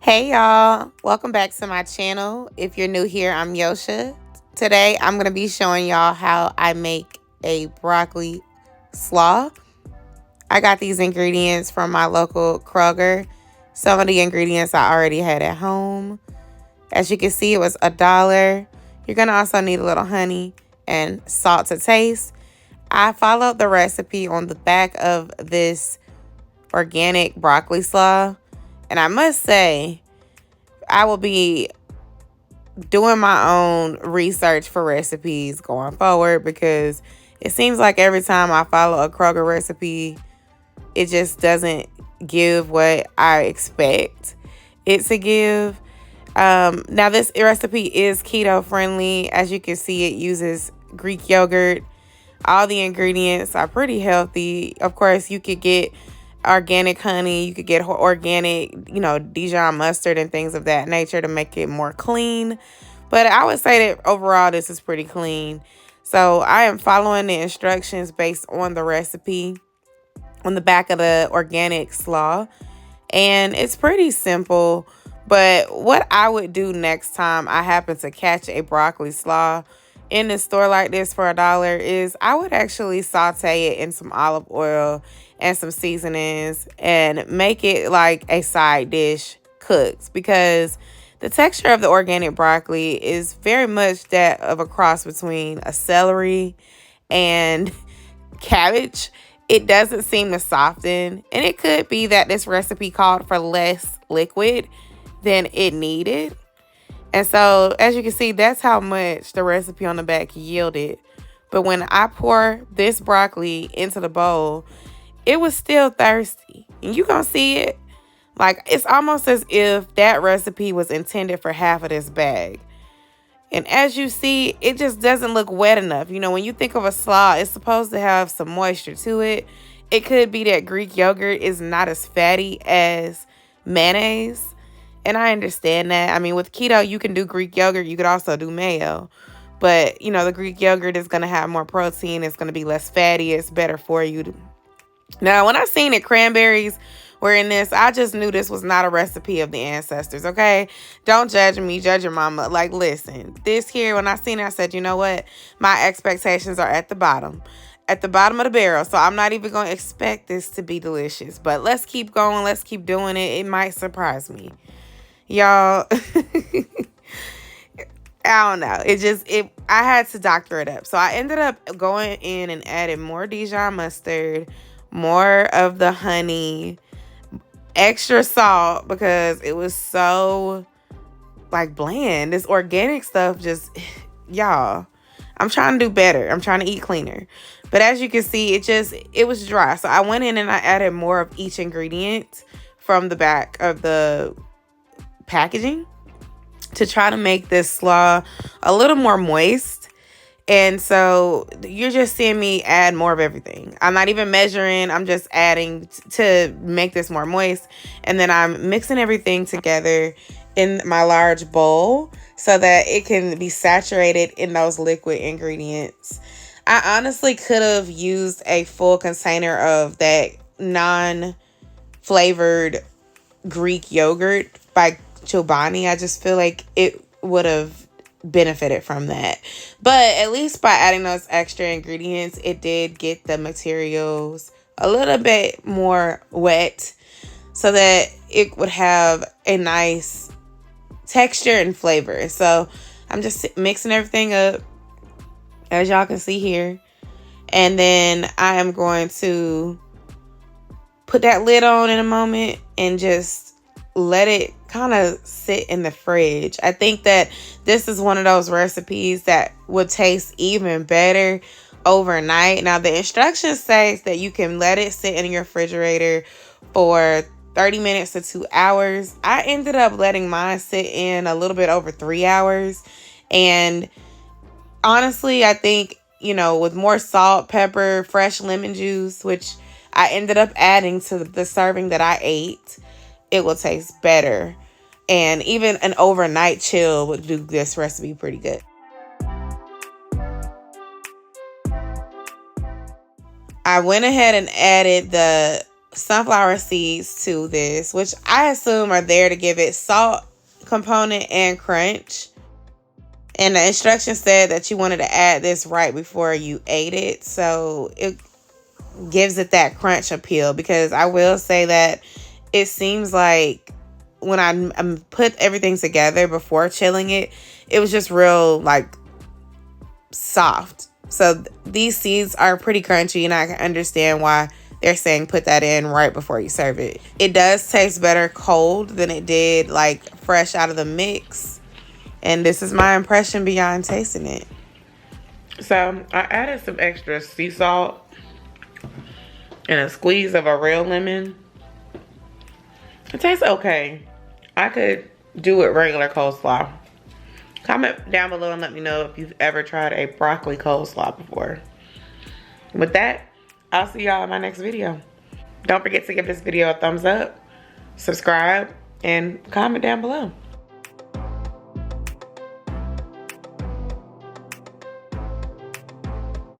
Hey y'all, welcome back to my channel. If you're new here, I'm Yosha. Today I'm going to be showing y'all how I make a broccoli slaw. I got these ingredients from my local Kroger. Some of the ingredients I already had at home. As you can see, it was $1. You're going to also need a little honey and salt to taste. I followed the recipe on the back of this organic broccoli slaw. And I must say, I will be doing my own research for recipes going forward because it seems like every time I follow a Kroger recipe, it just doesn't give what I expect it to give. Now, this recipe is keto friendly. As you can see, it uses Greek yogurt. All the ingredients are pretty healthy. Of course, you could get organic honey. You could get organic, Dijon mustard and things of that nature to make it more clean. But I would say that overall, this is pretty clean. So I am following the instructions based on the recipe on the back of the organic slaw. And it's pretty simple. But what I would do next time I happen to catch a broccoli slaw in a store like this for $1 is I would actually saute it in some olive oil and some seasonings and make it like a side dish cooked, because the texture of the organic broccoli is very much that of a cross between a celery and cabbage. It doesn't seem to soften, and it could be that this recipe called for less liquid than it needed. And so, as you can see, that's how much the recipe on the back yielded. But when I pour this broccoli into the bowl, it was still thirsty. And you gonna see it. Like, it's almost as if that recipe was intended for half of this bag. And as you see, it just doesn't look wet enough. When you think of a slaw, it's supposed to have some moisture to it. It could be that Greek yogurt is not as fatty as mayonnaise. And I understand that. I mean, with keto, you can do Greek yogurt. You could also do mayo. But, the Greek yogurt is going to have more protein. It's going to be less fatty. It's better for you. Now, when I seen that cranberries were in this, I just knew this was not a recipe of the ancestors, okay? Don't judge me. Judge your mama. Like, listen. This here, when I seen it, I said, you know what? My expectations are at the bottom. At the bottom of the barrel. So I'm not even going to expect this to be delicious. But let's keep going. Let's keep doing it. It might surprise me. Y'all, I don't know. I had to doctor it up. So I ended up going in and adding more Dijon mustard, more of the honey, extra salt, because it was so bland. This organic stuff y'all, I'm trying to do better. I'm trying to eat cleaner. But as you can see, it was dry. So I went in and I added more of each ingredient from the back of the packaging to try to make this slaw a little more moist. And so you're just seeing me add more of everything. I'm not even measuring. I'm just adding to make this more moist. And then I'm mixing everything together in my large bowl so that it can be saturated in those liquid ingredients. I honestly could have used a full container of that non-flavored Greek yogurt by Chobani. I just feel like it would have benefited from that. But at least by adding those extra ingredients, it did get the materials a little bit more wet so that it would have a nice texture and flavor. So I'm just mixing everything up, as y'all can see here. And then I am going to put that lid on in a moment and just let it kind of sit in the fridge. I think that this is one of those recipes that would taste even better overnight. Now, the instructions say that you can let it sit in your refrigerator for 30 minutes to 2 hours. I ended up letting mine sit in a little bit over 3 hours. And honestly, I think, with more salt, pepper, fresh lemon juice, which I ended up adding to the serving that I ate, it will taste better. And even an overnight chill would do this recipe pretty good. I went ahead and added the sunflower seeds to this, which I assume are there to give it salt component and crunch. And the instructions said that you wanted to add this right before you ate it, so it gives it that crunch appeal. Because I will say that it seems like when I put everything together before chilling it, it was just real like soft. So these seeds are pretty crunchy, and I can understand why they're saying put that in right before you serve it. It does taste better cold than it did like fresh out of the mix. And this is my impression beyond tasting it. So I added some extra sea salt and a squeeze of a real lemon. It tastes okay. I could do it regular coleslaw. Comment down below and let me know if you've ever tried a broccoli coleslaw before. With that, I'll see y'all in my next video. Don't forget to give this video a thumbs up, subscribe, and comment down below.